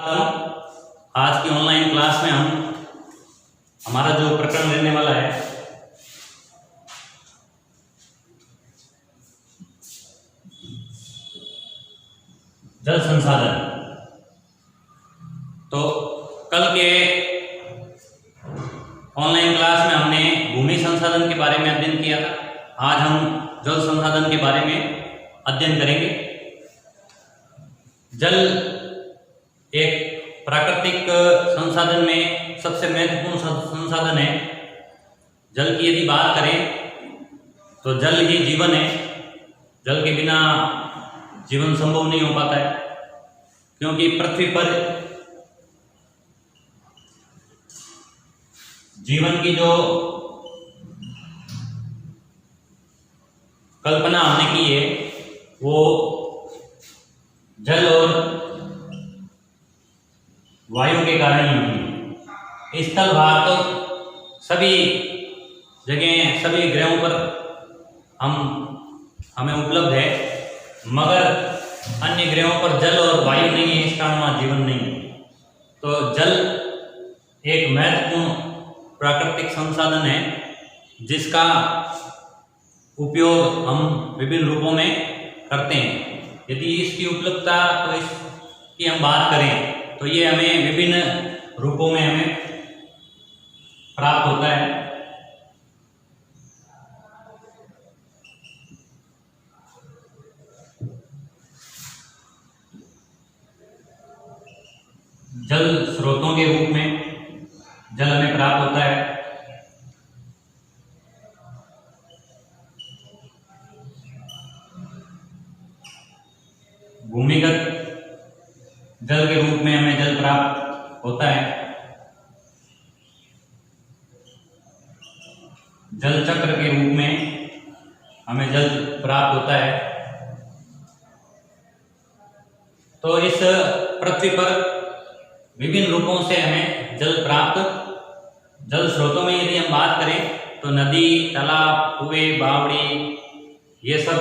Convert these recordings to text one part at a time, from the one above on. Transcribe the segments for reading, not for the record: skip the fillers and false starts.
आज की online class में हमारा जो प्रकरण रहने वाला है जल संसाधन। तो कल के ऑनलाइन क्लास में हमने भूमि संसाधन के बारे में अध्ययन किया था। आज हम जल संसाधन के बारे में अध्ययन करेंगे। जल एक प्राकृतिक संसाधन में सबसे महत्वपूर्ण संसाधन है। जल की यदि बात करें तो जल ही जीवन है। जल के बिना जीवन संभव नहीं हो पाता है, क्योंकि पृथ्वी पर जीवन की जो कल्पना हमने की है वो जल और वायु के कारण ही होती है। स्थल भाग तो सभी जगह सभी ग्रहों पर हमें उपलब्ध है, मगर अन्य ग्रहों पर जल और वायु नहीं है, इस कारण वहाँ जीवन नहीं है। तो जल एक महत्वपूर्ण प्राकृतिक संसाधन है जिसका उपयोग हम विभिन्न रूपों में करते हैं। यदि इसकी उपलब्धता तो इसकी हम बात करें तो ये हमें विभिन्न रूपों में हमें प्राप्त होता है। जल स्रोतों के रूप में जल हमें प्राप्त होता है। भूमिगत जल के रूप में हमें जल प्राप्त होता है। जल चक्र के रूप में हमें जल प्राप्त होता है। तो इस पृथ्वी पर विभिन्न रूपों से हमें जल प्राप्त। जल स्रोतों में यदि हम बात करें तो नदी, तालाब, कुएं, बावड़ी, ये सब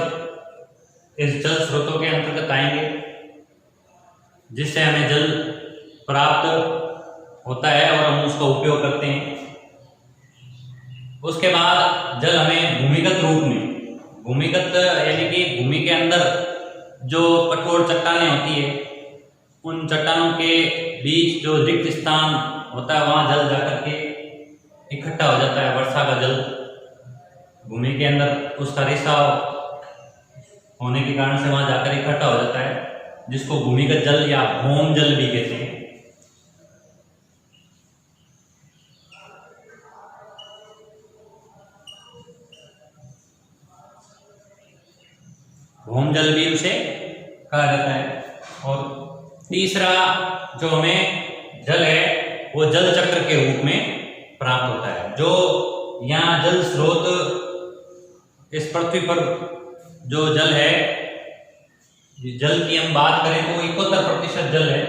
इस जल स्रोतों के अंतर्गत आएंगे, जिससे हमें जल प्राप्त होता है और हम उसका उपयोग करते हैं। उसके बाद जल हमें भूमिगत रूप में, भूमिगत यानी कि भूमि के अंदर जो कठोर चट्टानें होती है, उन चट्टानों के बीच जो रिक्त स्थान होता है वहाँ जल जाकर के इकट्ठा हो जाता है। वर्षा का जल भूमि के अंदर उसका रिसाव होने के कारण से वहाँ जाकर इकट्ठा हो जाता है, जिसको भूमिगत जल या भौम जल भी कहते हैं। भौम जल भी उसे कहा जाता है। और तीसरा जो हमें जल है वो जल चक्र के रूप में प्राप्त होता है। जो यहाँ जल स्रोत इस पृथ्वी पर जो जल है, जल की हम बात करें तो 71% जल है।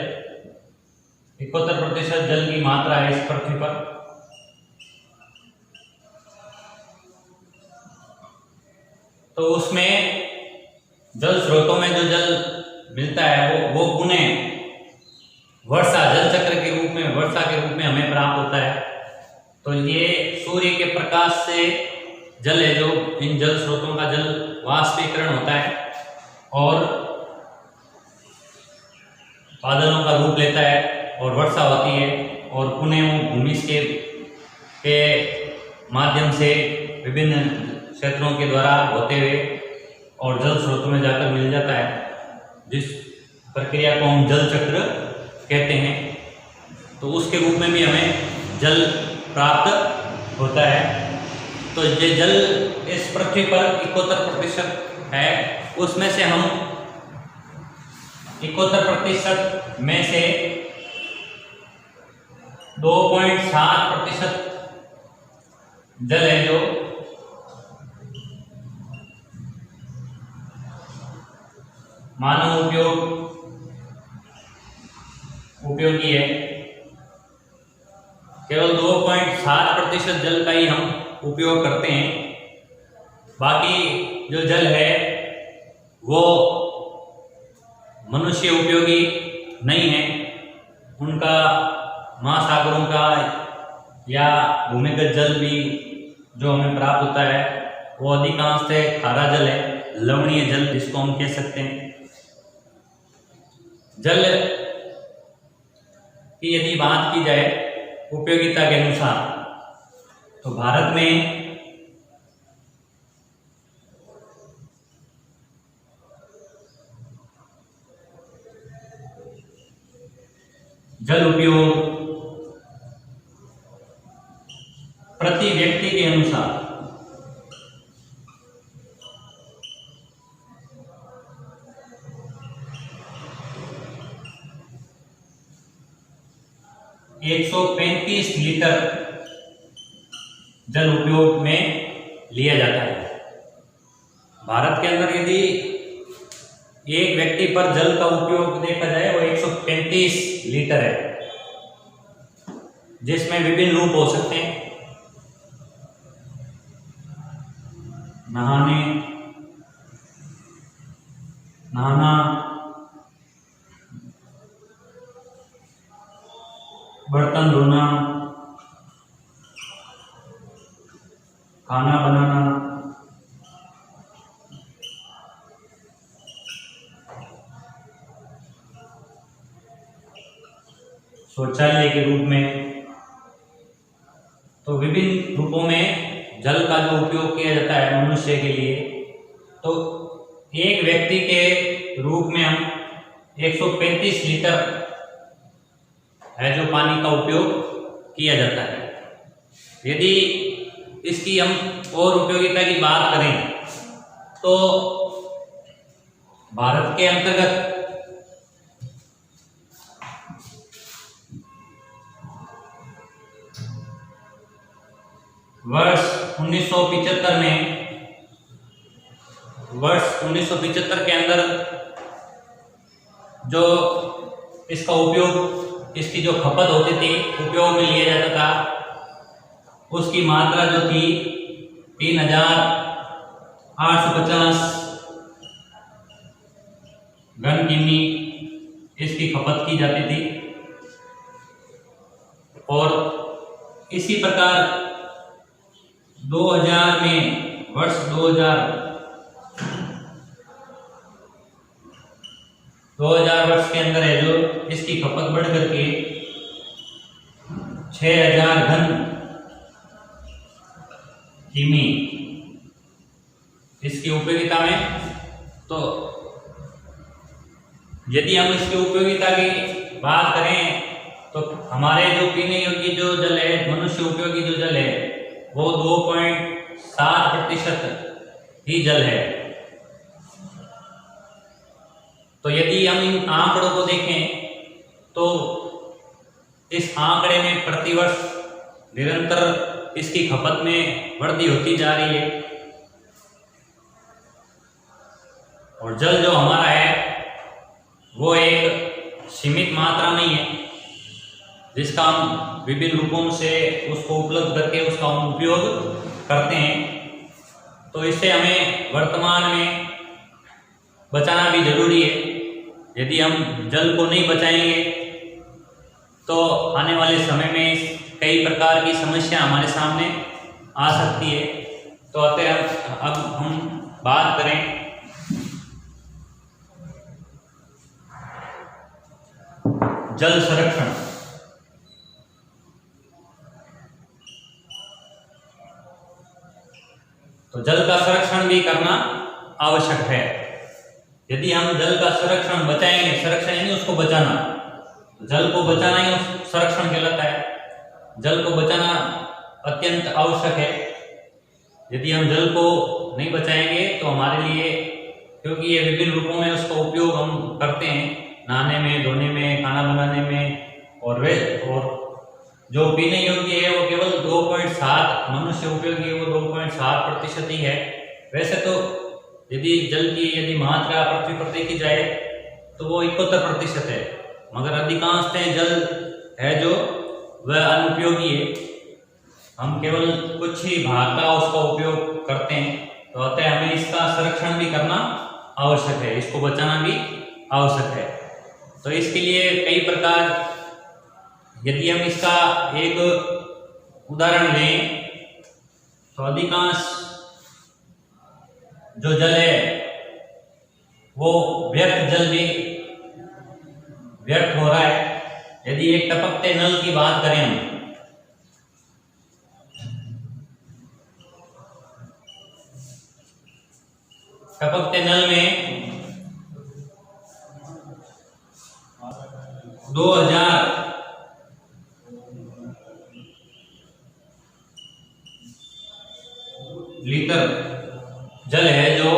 71% जल की मात्रा है इस पृथ्वी पर। तो उसमें जल स्रोतों में जो जल मिलता है वो पुनः वर्षा जल चक्र के रूप में, वर्षा के रूप में हमें प्राप्त होता है। तो ये सूर्य के प्रकाश से जल है, जो इन जल स्रोतों का जल वाष्पीकरण होता है और बादलों का रूप लेता है और वर्षा होती है, और पुनः वो भूमि के माध्यम से विभिन्न क्षेत्रों के द्वारा होते हुए और जल स्रोतों में जाकर मिल जाता है, जिस प्रक्रिया को हम जल चक्र कहते हैं। तो उसके रूप में भी हमें जल प्राप्त होता है। तो ये जल इस पृथ्वी पर 71% है। उसमें से हम 71% में से 2.7% जल है जो मानव उपयोगी है। केवल 2.7% जल का ही हम उपयोग करते हैं। बाकी जो जल है वो मनुष्य उपयोगी नहीं है, उनका महासागरों का या भूमिगत जल भी जो हमें प्राप्त होता है वो अधिकांशतः खारा जल है, लवणीय जल जिसको हम कह सकते हैं। जल की यदि बात की जाए उपयोगिता के अनुसार तो भारत में जल उपयोग प्रति व्यक्ति के अनुसार 135 लीटर जल उपयोग में लिया जाता है। भारत के अंदर यदि एक व्यक्ति पर जल का उपयोग देखा जाए वो 135 लीटर है, जिसमें विभिन्न रूप हो सकते हैं। नहाना, बर्तन धोना, खाना बनाना, शौचालय के रूप में, तो विभिन्न रूपों में जल का जो उपयोग किया जाता है मनुष्य के लिए, तो एक व्यक्ति के रूप में हम 135 लीटर है जो पानी का उपयोग किया जाता है। यदि इसकी हम और उपयोगिता की बात करें तो भारत के अंतर्गत वर्ष 1975 के अंदर जो इसका उपयोग, इसकी जो खपत होती थी, उपयोग में लिया जाता था, उसकी मात्रा जो थी 3850 घन किमी इसकी खपत की जाती थी। और इसी प्रकार 2000 में वर्ष 2000 वर्ष के अंदर है जो इसकी खपत बढ़ करके 6000 घन किमी इसकी उपयोगिता में। तो यदि हम इसकी उपयोगिता की बात करें तो हमारे जो पीने योग्य जो जल है, मनुष्य उपयोगी जो जल है, वो 2.7% ही जल है। तो यदि हम इन आंकड़ों को देखें तो इस आंकड़े में प्रतिवर्ष निरंतर इसकी खपत में वृद्धि होती जा रही है। और जल जो हमारा है वो एक सीमित मात्रा नहीं है, जिसका हम विभिन्न रूपों से उसको उपलब्ध करके उसका हम उपयोग करते हैं। तो इससे हमें वर्तमान में बचाना भी जरूरी है। यदि हम जल को नहीं बचाएंगे तो आने वाले समय में कई प्रकार की समस्या हमारे सामने आ सकती है। तो अब हम बात करें जल संरक्षण। तो जल का संरक्षण भी करना आवश्यक है। यदि हम जल का संरक्षण बचाएंगे, संरक्षण यानी उसको बचाना, जल को बचाना ही संरक्षण कहलाता है। जल को बचाना अत्यंत आवश्यक है। यदि हम जल को नहीं बचाएंगे तो हमारे लिए, क्योंकि ये विभिन्न रूपों में उसका उपयोग हम करते हैं, नहाने में, धोने में, खाना बनाने में, और जो पीने योग्य है वो केवल 2.7, मनुष्य उपयोगी है वो 2.7% ही है। वैसे तो यदि जल की मात्रा पृथ्वी पर देखी जाए तो वो 71% है, मगर अधिकांशतः जल है जो वह अनुपयोगी है। हम केवल कुछ ही भाग का उसका उपयोग करते हैं। तो अतः हमें इसका संरक्षण भी करना आवश्यक है, इसको बचाना भी आवश्यक है। तो इसके लिए कई प्रकार यदि हम इसका एक उदाहरण लें तो अधिकांश जो जल है वो व्यर्थ जल भी व्यर्थ हो रहा है। यदि एक टपकते नल की बात करें हम, टपकते नल में 2000 लीटर जल है जो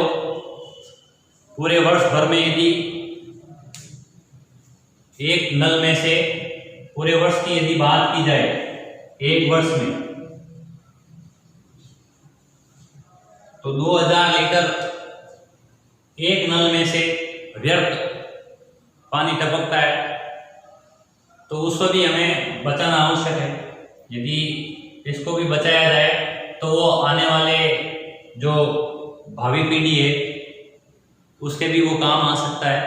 पूरे वर्ष भर में, यदि एक नल में से पूरे वर्ष की यदि बात की जाए, एक वर्ष में तो 2000 लीटर एक नल में से व्यर्थ पानी टपकता है। तो उसको भी हमें बचाना आवश्यक है। यदि इसको भी बचाया जाए तो वो आने वाले जो भावी पीढ़ी है उसके भी वो काम आ सकता है।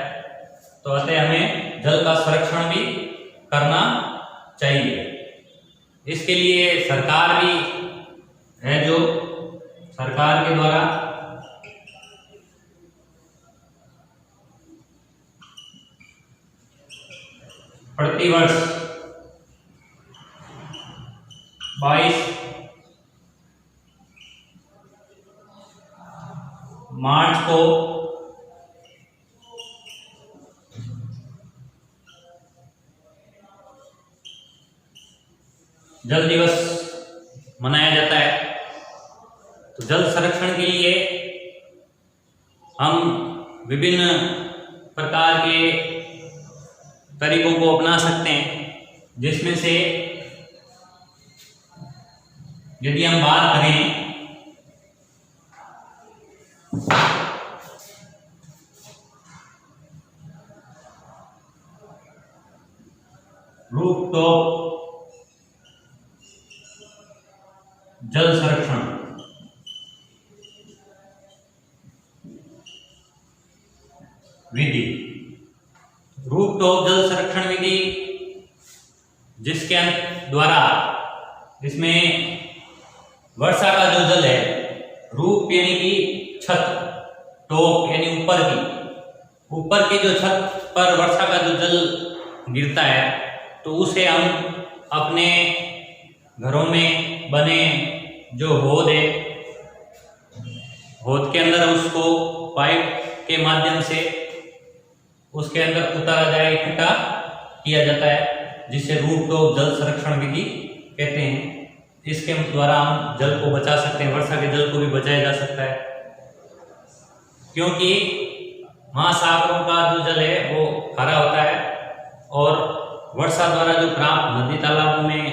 तो अतः हमें जल का संरक्षण भी करना चाहिए। इसके लिए सरकार भी है, जो सरकार के द्वारा प्रतिवर्ष 22 मार्च को जल दिवस मनाया जाता है। तो जल संरक्षण के लिए हम विभिन्न प्रकार के तरीकों को अपना सकते हैं, जिसमें से यदि हम बात करें रूफटॉप जल संरक्षण, विधि, रूफटॉप जल संरक्षण विधि जिसके द्वारा इसमें वर्षा का जो जल है, रूफ यानी कि छत, टॉप यानी ऊपर की जो छत पर वर्षा का जो जल गिरता है, तो उसे हम अपने घरों में बने जो हौद है, हौद के अंदर उसको पाइप के माध्यम से उसके अंदर उतारा जाए, इकट्ठा किया जाता है, जिसे रूफटॉप जल संरक्षण विधि कहते हैं। इसके द्वारा हम जल को बचा सकते हैं, वर्षा के जल को भी बचाया जा सकता है। क्योंकि महासागरों का जो जल है वो खारा होता है और वर्षा द्वारा जो प्राप्त नदी तालाबों में,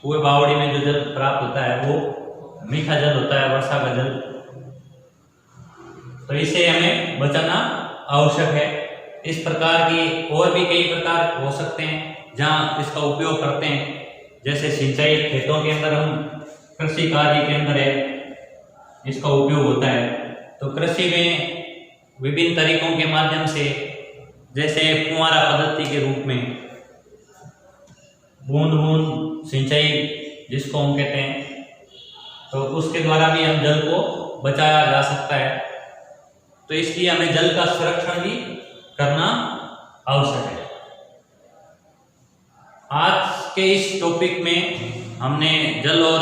कुएं बावड़ी में जो जल प्राप्त होता है वो मीठा जल होता है, वर्षा का जल। तो इसे हमें बचाना आवश्यक है। इस प्रकार की और भी कई प्रकार हो सकते हैं जहाँ इसका उपयोग करते हैं, जैसे सिंचाई, खेतों के अंदर हम कृषि कार्य के अंदर है इसका उपयोग होता है। तो कृषि में विभिन्न तरीकों के माध्यम से, जैसे फुहारा पद्धति के रूप में बूंद बूंद सिंचाई जिसको हम कहते हैं, तो उसके द्वारा भी हम जल को बचाया जा सकता है। तो इसलिए हमें जल का संरक्षण भी करना आवश्यक है। आज के इस टॉपिक में हमने जल और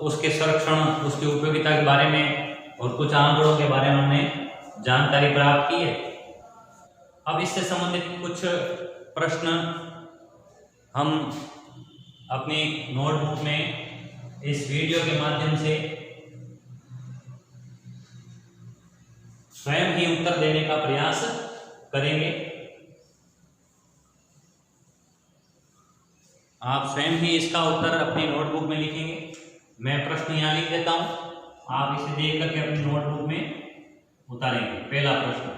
उसके संरक्षण, उसकी उपयोगिता के बारे में और कुछ आंकड़ों के बारे में हमने जानकारी प्राप्त की है। अब इससे संबंधित कुछ प्रश्न हम अपनी नोटबुक में इस वीडियो के माध्यम से स्वयं ही उत्तर देने का प्रयास करेंगे। आप स्वयं ही इसका उत्तर अपनी नोटबुक में लिखेंगे। मैं प्रश्न यहाँ लिख देता हूँ, आप इसे देख करके अपनी नोटबुक में उतारेंगे। पहला प्रश्न,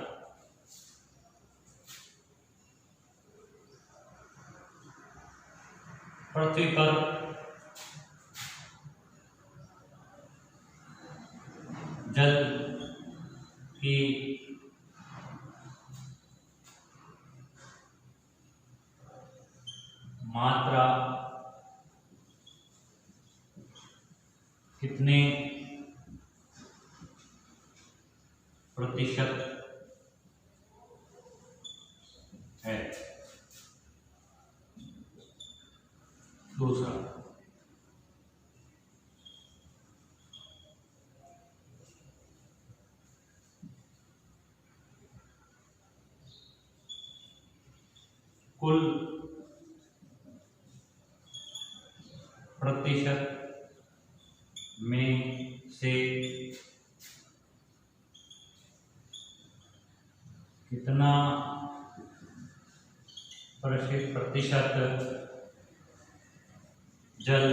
पृथ्वी पर जल की मात्रा कितने प्रतिशत है? दूसरा, कुल प्रतिशत में से कितना प्रतिशत जल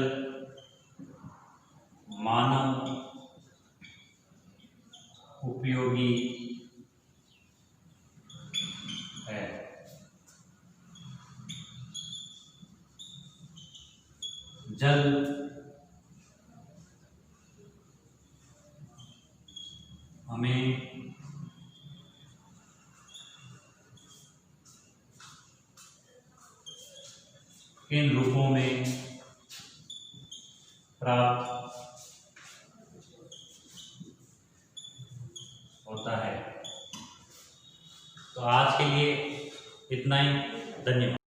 मानव उपयोगी है? जल हमें किन रूपों में प्राप्त होता है? तो आज के लिए इतना ही। धन्यवाद।